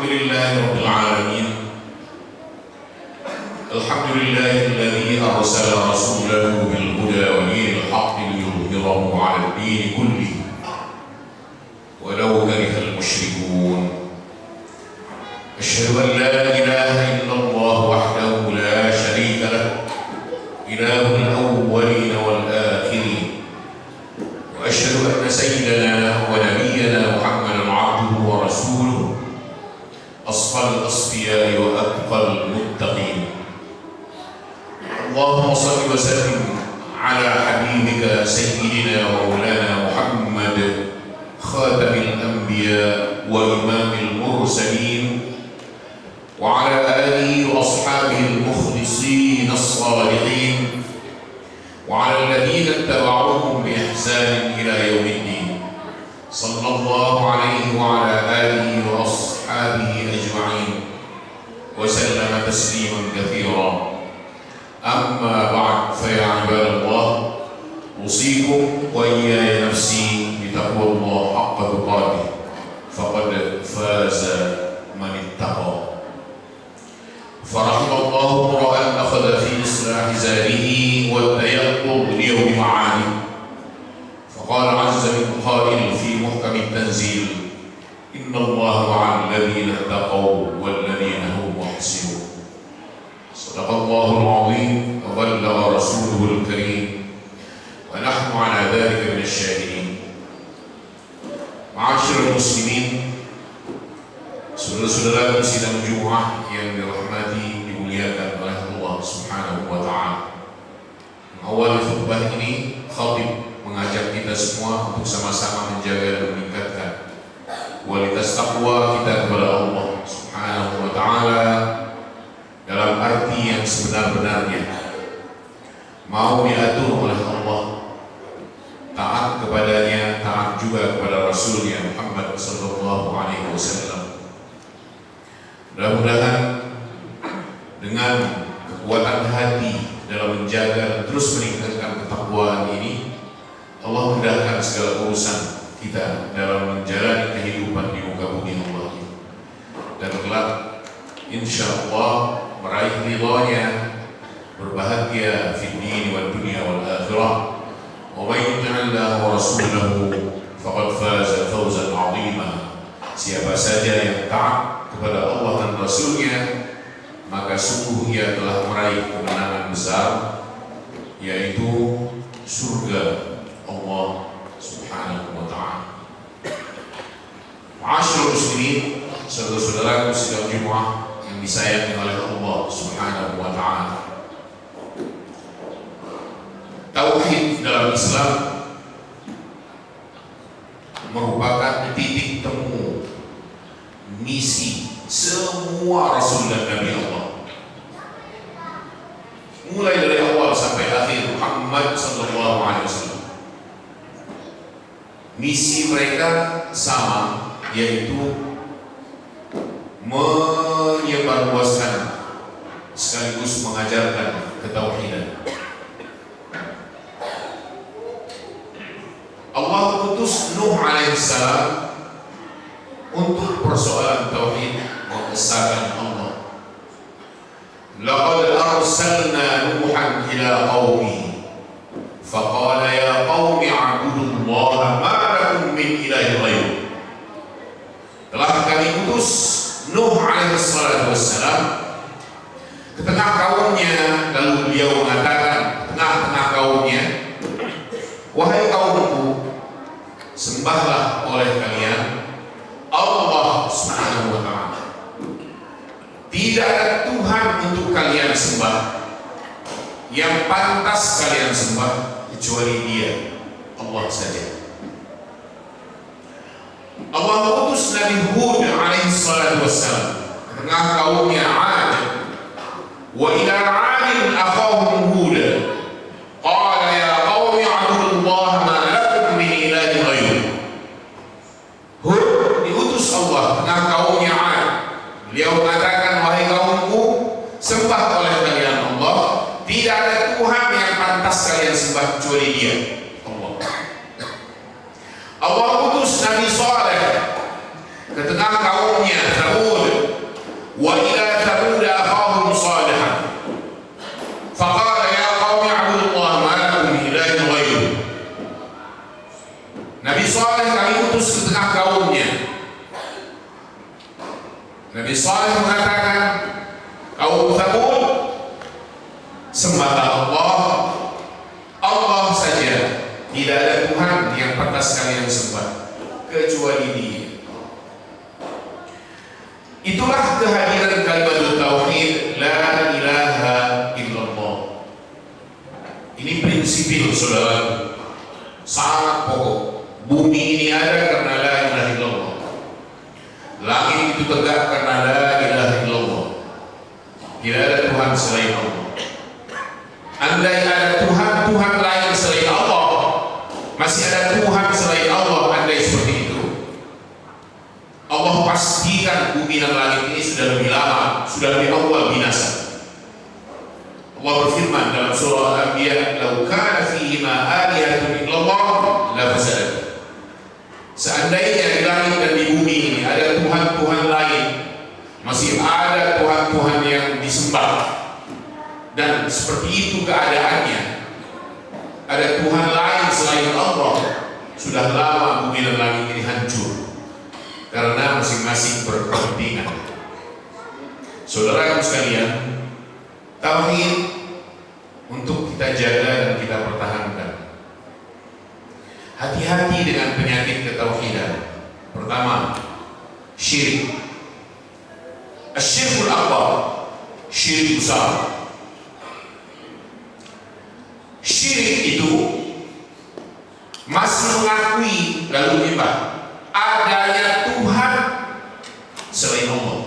Alhamdulillahi Rabbil Alamin. Alhamdulillahilladzi arsala rasulahu bil huda wa dinil haqqi liyudhhirahu 'ala ad-din kullihi walau karihal musyrikun. Asyhadu an la ilaha illallah wahdahu la syarika lah, ilahul awwalin wal akhirin. Wa asyhadu anna sayyidana wa nabiyyana Muhammadan 'abduhu wa rasuluhu, asfal asfiya'i wa atqal muttaqin. Allahumma salli wa sallim ala habibika sayyidina wa maulana Muhammad, khatamil anbiya wa imamil mursalin, wa ala alihi wa ashabihi al-mukhlisin as-salihin, wa ala alladhina ittaba'uhum bi ihsanin ila yaumiddin. Sallallahu alaihi wa ala alihi wa ashabihi ajma'in wa sallama tasliman katsira. Amma ba'd, fa ya ibadallah, usikum wa iyaya nafsi bitaqwallah haqqa tuqatih, faqad faza man ittaqa. Farahimallahu ra'an akhadha fi islahi zarihi wa tayaqqud li yawmi ma'ani. Faqala 'azza min qa'il fi muhkam at-tanzil, inna Allaha ma'al ladhina ittaqaw wal ladhina hum muhsinun. Sadaqallahul 'azim wa ballagha rasuluhul karim wa nahnu 'ala dhalika minasy syahidin. Ma'asyiral muslimin, saudara-saudara sidang Jumat yang dirahmati, dimuliakan oleh Allah Subhanahu wa taala. Awal khutbah ini khatib mengajak kita semua untuk sama-sama menjaga dan meningkatkan kualitas takwa kita kepada Allah Subhanahu wa taala dalam arti yang sebenar-benarnya. Mau diatur oleh Allah, taat kepadanya, taat juga kepada Rasulnya Muhammad sallallahu alaihi wasallam. Mudah-mudahan dengan kekuatan hati dalam menjaga dan terus meningkatkan ketakwaan ini, Allah mudahkan segala urusan kita dalam menjalani kehidupan di muka bumi Allah ini, dan kelak insyaallah meraih ridhanya, berbahagia fid din wal dunya wal akhirah. Wa may yuti'illah wa rasulahu faqad faza fawzan 'azima. Siapa saja yang taat kepada Allah dan Rasulnya, maka sungguh ia telah meraih kemenangan besar, yaitu surga Allah Subhanahu wa ta'ala. Ma'asyiral muslimin, saudara-saudara sidang Jumat yang disayangi oleh Allah Subhanahu wa ta'ala. Tauhid dalam Islam merupakan titik temu misi semua Rasul dan Nabi Allah, mulai dari awal sampai akhir Muhammad sallallahu alaihi wasallam. Misi mereka sama, yaitu menyebarluaskan sekaligus mengajarkan ketauhidan. Allah utus Nuh alaihissalam untuk persoalan tauhid, mengesahkan Allah. Laqad arsalna Nuhan ila qaumihi faqala ya qaumi a'budullaha ma lakum min ilahin ghairuh. Telah kami utus Nuh alaihissalatu wassalam ke tengah kaumnya, lalu beliau mengatakan tengah-tengah kaumnya, wahai kaumku, sembahlah oleh kalian Allah Subhanahu wa ta'ala. Tidak ada Tuhan untuk kalian sembah yang pantas kalian sembah kecuali Dia, Allah saja. Allah utus Nabi Hud alaihi salatu wassalam ke tengah kaumnya 'Ad. Wa ila 'adin akhahum Hud qala ya qaumi a'budullaha ma lakum min ilahin ghairuh. Hud diutus Allah tengah kaumnya 'Ad. Beliau mengatakan, wahai kaumku, sembah oleh kalian Allah, tidak ada Tuhan yang pantas kalian sembah kecuali Dia, Allah. Allah utus Nabi Saleh ke tengah kaumnya Thamud. wa ila thamud akhahum salihan faqala ya qaumi i'budullaha ma lakum min ilahin ghairuh. Nabi Saleh kami utus ke tengah kaumnya. Nabi Saleh mengatakan, kaum Thamud, sembahlah Allah, Allah saja, tidak ada Tuhan yang pantas kalian sembah kecuali Dia. Itulah kehadiran kalimat tauhid, la ilaha illallah. Ini prinsipil, saudara, sangat pokok. Bumi ini ada karena la ilaha illallah. Langit itu tegak karena la ilaha illallah. Tidak ada Tuhan selain Allah. Andai ada Tuhan lain selain Allah, masih ada Tuhan selain Allah, andai seperti itu, Allah pastikan bumi dan langit ini sudah lebih lama, sudah lebih awal binasa. Allah berfirman dalam surah Al-Anbiya, "Lau kana fihima alihatun illallah la fasadat." Seandainya di langit dan di bumi ini ada Tuhan-Tuhan lain, masih ada Tuhan-Tuhan yang disembah, dan seperti itu keadaannya, ada Tuhan lain selain Allah, sudah lama bumi dan langit ini hancur karena masing-masing berkepentingan. Saudara sekalian, tauhid untuk kita jaga dan kita pertahankan. Hati-hati dengan penyakit ketauhidan. Pertama, syirik. Asyirkul akbar, syirik besar. Syirik itu masih mengakui lalu menyembah adanya Tuhan selain Allah.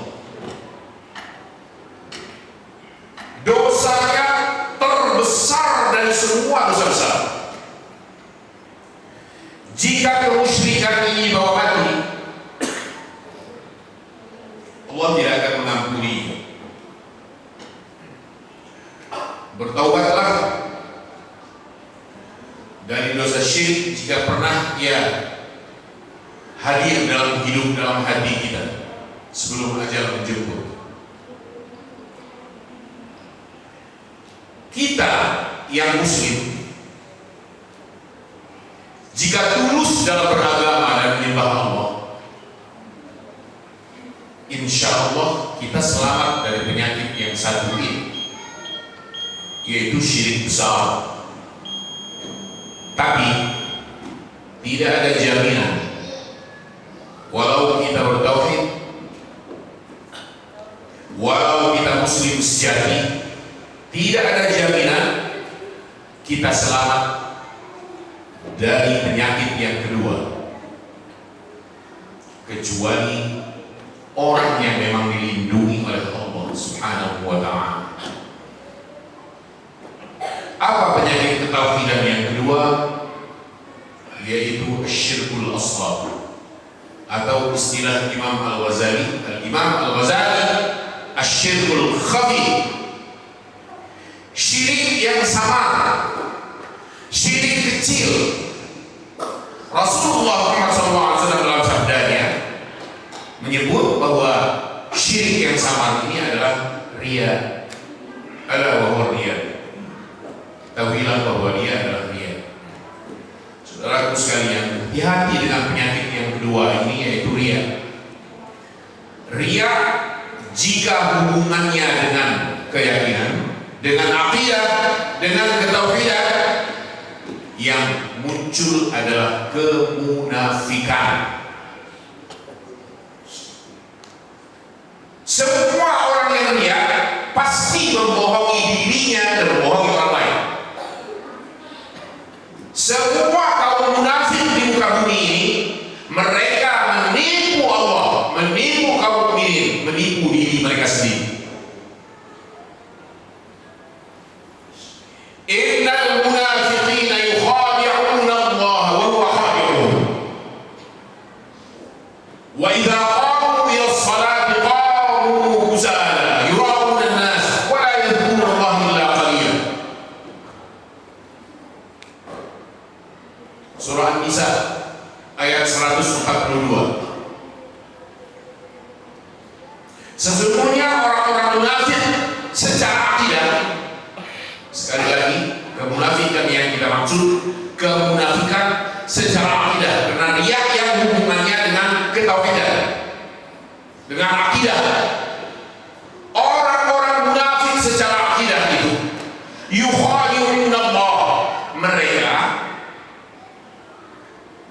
Dosanya terbesar dari semua dosa besar. Jika kemusyrikan ini bawa mati, Allah tidak akan mengampuni. Bertaubatlah dari dosa syirik jika pernah ia hadir dalam hidup, dalam hati kita sebelum ajal menjemput. Kita yang muslim, jika tulus dalam beragama dan menyembah Allah, insya Allah kita selamat dari penyakit yang satu ini, yaitu syirik besar. Tapi tidak ada jaminan, walau kita bertauhid, walau kita muslim sejati, tidak ada jaminan kita selamat dari penyakit yang kedua, kecuali orang yang memang dilindungi oleh Allah Subhanahu wa ta'ala. Apa penyakit ketauhidan yang kedua? Yaitu syirkul asghar, atau istilah Imam Al-Ghazali, asyirkul khafi, syirik yang samar, syirik kecil. Rasulullah SAW dalam sabdanya menyebut bahwa syirik yang samar ini adalah riya. Ala wa huwa riya. Tahuilah bahwa dia adalah riya. Saudaraku sekalian, hati-hati dengan penyakit yang kedua ini, yaitu riya. Riya jika hubungannya dengan keyakinan, dengan akidah, dengan ketauhidan, yang muncul adalah kemunafikan. Semua orang yang riya pasti membohongi dirinya dan membohongi orang lain. Semua kaum munafik di muka bumi ini, mereka menipu Allah, menipu kaum mukminin, menipu diri mereka sendiri. Innal munafiqina yukhadi'una Allah wa huwa khadi'uhum. Wa idza qamu ila as-salati qamu kusala yura'una an-nas wa la yadhkuruna Allah illa qalila. Surah An-Nisa ayat 142. Sesungguhnya bermaksud kemunafikan secara akidah, karena riya yang hubungannya dengan ketauhidan, dengan akidah. Orang-orang munafik secara akidah itu yukhadi'un Allah, mereka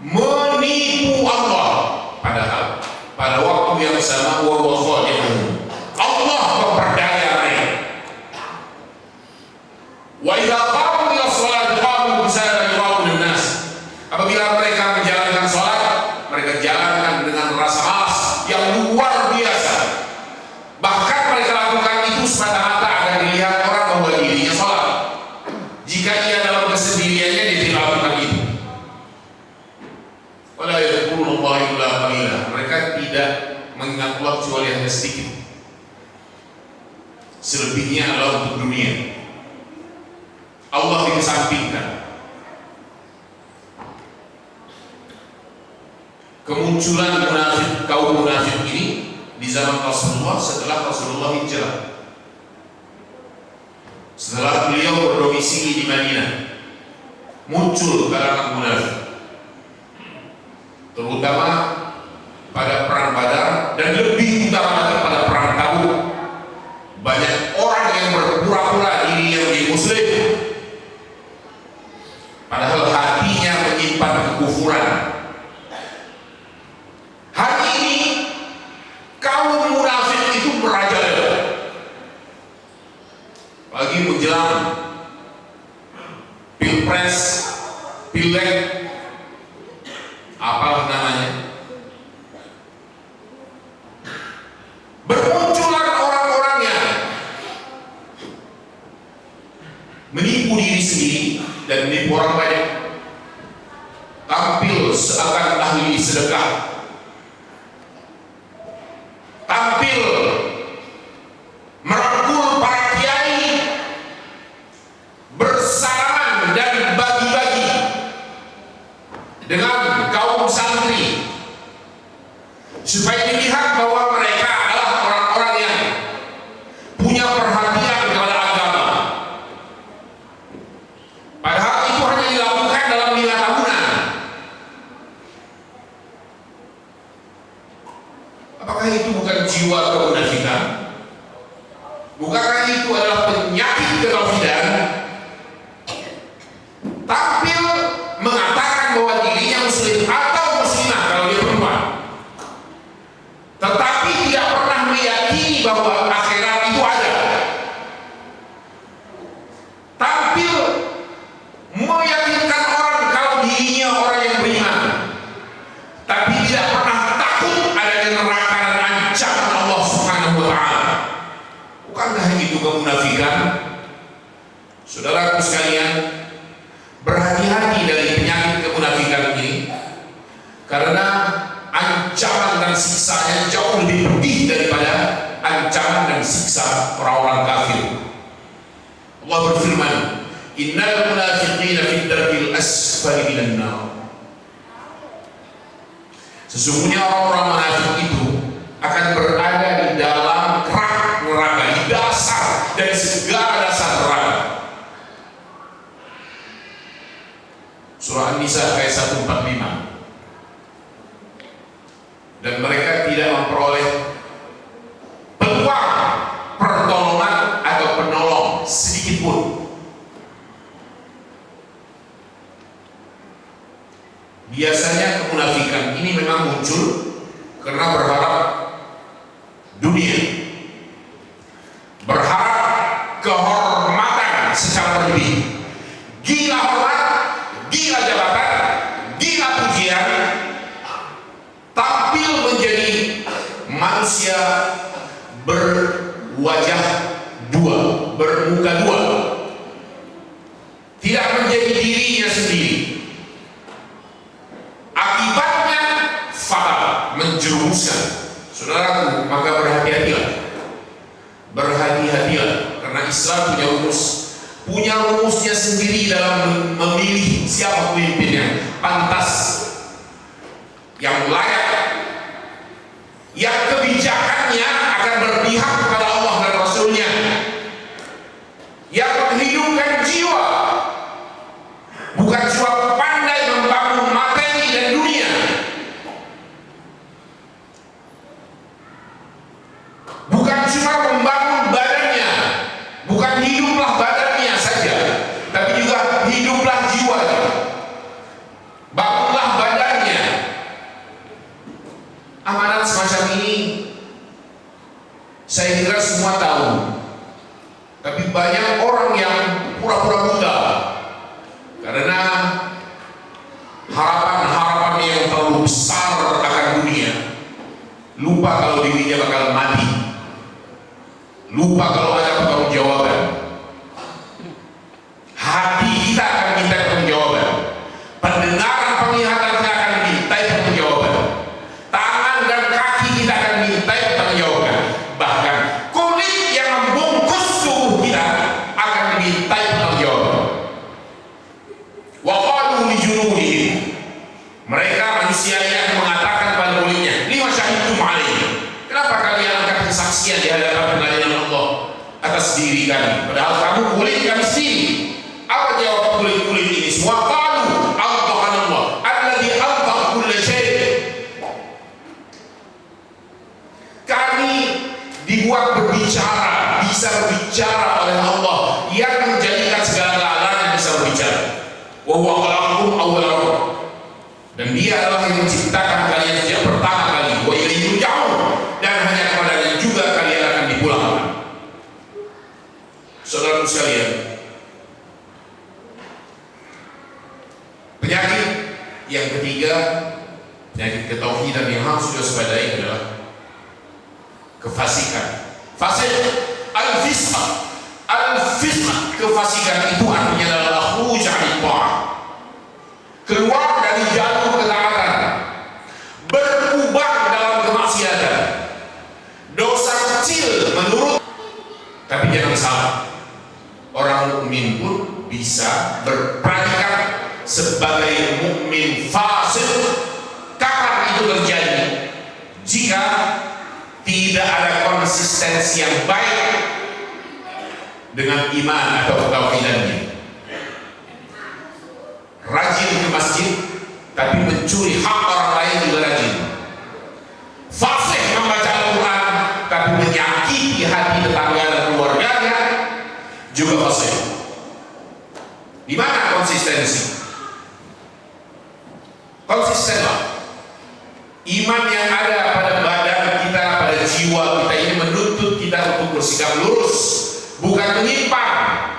menipu Allah, padahal pada waktu yang sama wallahu khadi'un, Allah memperdaya mereka. Wa idza qamu ila sholati qamu kusala yura'un nas, apabila mereka menjalankan sholat, mereka jalankan dengan rasa malas yang luar biasa. Bahkan mereka lakukan itu semata-mata agar dilihat orang bahwa dirinya sholat. Jika ia dalam kesendiriannya, dia tidak lakukan itu. Wala yadhkurullaha illa qalila, mereka tidak mengingat Allah kecuali hanya sedikit. Selebihnya adalah untuk dunia. Allah dikesampingkan. Kemunculan munafik, kaum munafik ini di zaman Rasulullah setelah Rasulullah hijrah, setelah beliau berdomisili di Madinah, muncul kalangan munafik, terutama pada perang Badar dan lebih utama lagi pada perang Tabuk. Banyak orang yang berpura-pura diri yang menjadi muslim, padahal hatinya menyimpan kekufuran. Hari ini kaum munafik itu merajalela, lagi menjelang pilpres, pileg, apalah namanya, bermunculan orang-orang yang menipu diri sendiri dan menipu orang banyak, tampil seakan ahli sedekah, tampil merangkul para kiai, bersalaman dan bagi-bagi dengan kaum santri, supaya dilihat bahwa mereka adalah orang-orang yang punya perhatian kepada agama. Padahal itu hanya dilakukan dalam 5 tahunan. Apakah itu bukan jiwa kemunafikan? Bukankah itu adalah penyakit ketauhidan? Tampil mengatakan bahwa dirinya muslim atau muslimah kalau dia perempuan, tetapi tidak pernah meyakini bahwa akhirat itu ada. Tampil meyakinkan orang kalau dirinya orang yang beriman, tapi tidak pernah takut adanya neraka dan ancaman Allah Subhanahu wa ta'ala. Bukankah itu kemunafikan? Saudaraku sekalian, berhati-hati dari penyakit kemunafikan ini, karena ancaman dan siksanya jauh lebih pedih daripada ancaman dan siksa orang-orang kafir. Allah berfirman, innal munafiqina fid darkil asfali minan nar. Sesungguhnya orang-orang munafik itu akan berada di dalam kerak neraka, di dasar dari segala dasar neraka. Surah An-Nisa ayat 145. Dan mereka tidak memperoleh peluang pertolongan atau penolong sedikit pun. Biasanya kemunafikan ini memang muncul karena berharap dunia, berharap kehormatan secara berlebih, gila hormat, gila jabatan, gila pujian, tampil menjadi manusia berwajah dua, bermuka dua, tidak menjadi dirinya sendiri. Akibatnya fatal, menjerumuskan. Saudaraku, maka berhati-hatilah, berhati-hatilah, karena Islam punya rumusnya sendiri dalam memilih siapa pemimpin yang pantas, yang layak, yang kebijakannya akan berpihak kepada Allah dan Rasulnya, yang menghidupkan jiwa, bukan Saya kira semua tahu, tapi banyak orang yang pura-pura buta karena harapan-harapan yang terlalu besar akan dunia. Lupa kalau dirinya bakal mati, lupa kalau ada pertanggungjawaban. Hati kita akan minta pertanggungjawaban, pendengaran penglihatan kita akan minta pertanggungjawaban, tangan dan kaki kita akan minta pertanggungjawaban, bahkan kulit yang membungkus tubuh kita akan diminta pertanggungjawaban. Wa qalu li junudihim, mereka manusia ini akan mengatakan pada kulitnya, lima syahidtum alaihi, kenapa kalian angkat kesaksian di hadapan pengadilan Allah atas diri kami, padahal kamu kulit kami sendiri. Apa jawab kulit-kulit ini semua? Qalu antaqana Allah alladzi antaqa kulla syai'. Kami dibuat berbicara, bisa berbicara oleh Allah yang menjadikan segala-galanya bisa berbicara. Wa huwa khalaqakum awwala marrah, dan Dia adalah yang menciptakan kalian sejak pertama kali. Wa ilaihi turja'un, dan hanya kepadanya juga kalian akan dipulangkan. Saudara sekalian, penyakit yang ketiga, penyakit ketauhidan yang harus diwaspadai adalah kefasikan. Fasik, al-fisq, kefasikan itu artinya adalah khuruj 'anil ta'ah, keluar dari jalur ketaatan, berkubang dalam kemaksiatan, dosa kecil menurut. Tapi jangan salah, orang mukmin pun bisa berpredikat sebagai mukmin fasik. Kapan itu terjadi? Jika tidak ada konsistensi yang baik dengan iman atau ketauhidannya. Rajin ke masjid tapi mencuri hak orang lain juga rajin. Fasik membaca Al-Quran tapi menyakiti hati tetangga dan keluarganya juga fasik. Di mana konsistensi? Konsistenlah. Iman yang ada pada badan kita, pada jiwa kita ini menuntut kita untuk bersikap lurus, bukan menyimpang.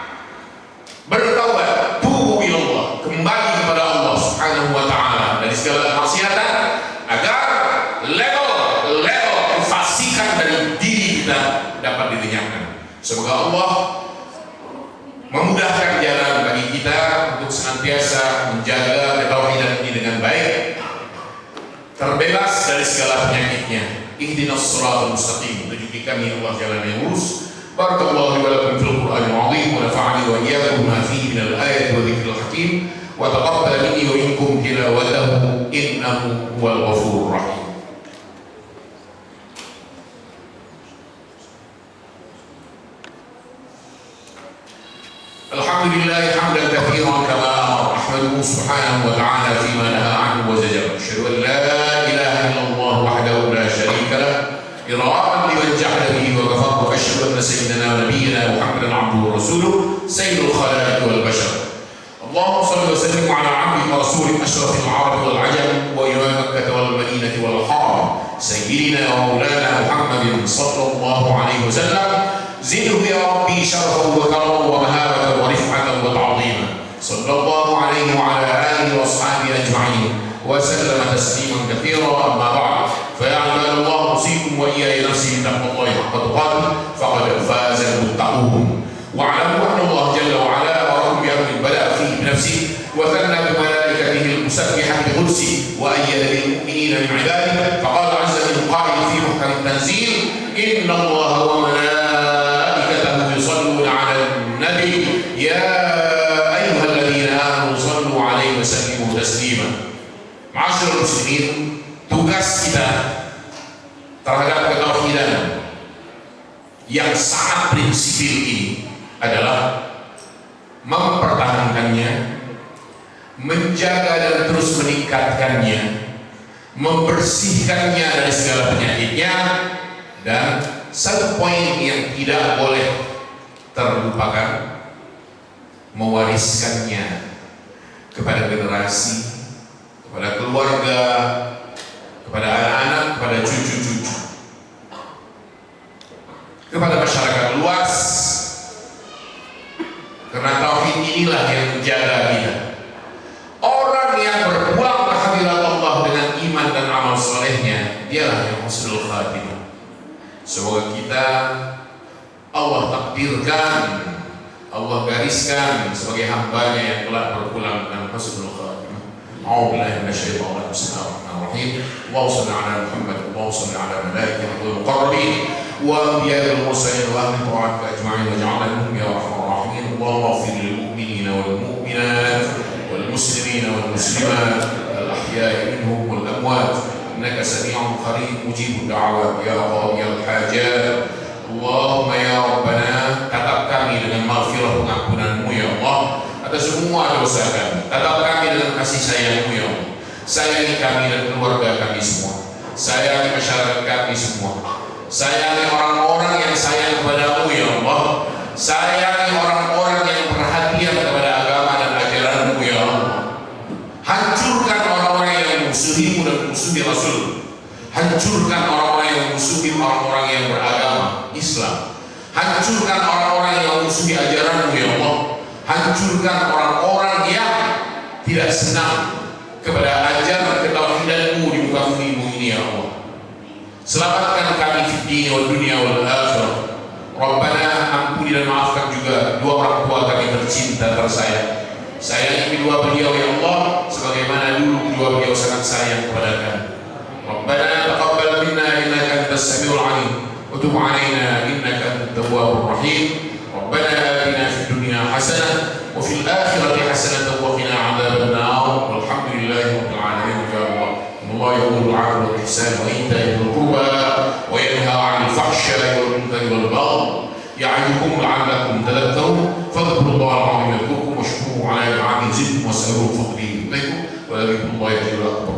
Bertaubat, tubu ilallah, kembali kepada Allah Subhanahu wa ta'ala dari segala kemaksiatan, agar level kefasikan dari diri kita dapat dilenyapkan. Semoga Allah memudahkan jalan bagi kita untuk senantiasa menjaga ketauhidan ini dengan baik, terbebas dari segala penyakitnya. Ihdinas siratal mustaqim, tunjuki kami Allah jalan yang lurus. Barakallahu li wa lakum fil Qur'anil 'azim wa nafa'ani wa iyyakum ma fihi minal ayati wa dzikril hakim wa taqabbal minni wa minkum tilawatahu innahu huwal ghafurur rahim. Alhamdulillah hamdan katsiran kama amara, ahmaduhu subhanahu wa ta'ala fima nahaa 'anhu wa zajara. Asyhadu an la ilaha illallah wahdahu la syarika lah إرغاما لمن جحد به وكفر. وأشهد أن سيدنا ونبينا محمدا عبده ورسوله سيد الخلائق والبشر. اللهم صل وسلم على عبدك ورسولك أشرف العرب والعجم وإمام مكة والمدينة والحرم سيدنا ومولانا محمد صلى الله عليه وسلم. زده يا ربي شرفا وكرما ومهابة ورفعة وتعظيما. صلى الله عليه وعلى آله وأصحابه أجمعين وسلم تسليما كثيرا. أما بعد، فيا عباد الله، أوصيكم وإياي نفسي بتقوى الله حق تقاته فقد فاز المتقون. واعلموا أن الله جل وعلا أمركم بأمر بدأ فيه بنفسه وثنى بملائكته المسبحة بقدسه وأيد بالمؤمنين من عباده، فقال عز من قائل في محكم التنزيل: إن الله وملائكته يصلون على النبي يا أيها الذين آمنوا صلوا عليه وسلموا تسليما. Ma'asyiral muslimin, tugas kita terhadap ketauhidan yang sangat prinsipil ini adalah mempertahankannya, menjaga dan terus meningkatkannya, membersihkannya dari segala penyakitnya, dan satu poin yang tidak boleh terlupakan, mewariskannya kepada generasi, kepada keluarga, kepada anak-anak, kepada cucu-cucu. masyarakat luas. Karena tauhid inilah yang menjaga kita. Orang yang berbuang ke hadirat Allah dengan iman dan amal solehnya, dialah yang husnul khatimah. Semoga kita Allah takdirkan, Allah gariskan sebagai hambanya yang telah berpulang dengan husnul khatimah. A'udzubillahi minasyaitonir rajim. Allahumma shalli ala Muhammad, Allahumma shalli ala malaikatil muqarrabin wa anbiya'il mursalin wa ahli ta'atika ajma'in waj'alna minhum ya arhamar rahimin. Allahumma ighfir lil mu'minina wal mu'minat wal muslimina wal muslimat al ahya'i minhum wal amwat innaka sami'un qarib mujibud da'awat ya qadiyal hajat. Allahumma ya Rabbana, tatap kami dengan maghfirah pengampunanmu ya Allah atas semua dosa kami. Tatap kami dengan kasih sayangmu ya Allah. Sayangi kami dan keluarga kami semua. Sayangi masyarakat kami semua. Sayangi orang-orang yang sayang kepadamu ya Allah. Sayangi orang-orang yang perhatian kepada agama dan ajaranmu ya Allah. Hancurkan orang-orang yang musuhimu dan musuhi Rasul. Hancurkan orang-orang yang musuhi orang-orang yang beragama Islam. Hancurkan orang-orang yang musuhi ajaranmu ya Allah. Hancurkan orang-orang yang tidak senang kepada ajaran ketauhidanmu di muka bumi ini ya Allah. Selamatkan kami di dunia wal dunia wal akhirah. Rabbana, ampuni dan maafkan juga dua orang tua kami tercinta tersayang. Sayangi kedua beliau ya Allah sebagaimana dulu kedua beliau sangat sayang kepada kami. Rabbana taqabbal minna innaka antas samiul alim wa tub alaina innaka antat tawwabur rahim. Rabbana atina fid dunya hasanah wa fil akhirati hasanah wa qina adzaban nar. Walhamdulillahi rabbil alamin. Ya Allah, Allah yaqulu 'ala al-ihsan wa ita'i al-qurba wa yanha 'anil fahsya'i wal munkari wal baghi ya'idukum la'allakum tadhakkarun. Fadhkurullaha al-'azim yadhkurkum washkuruhu 'ala ni'amihi yazidkum was'aluhu fadlihi ilaykum wa la dhikrullahi akbar.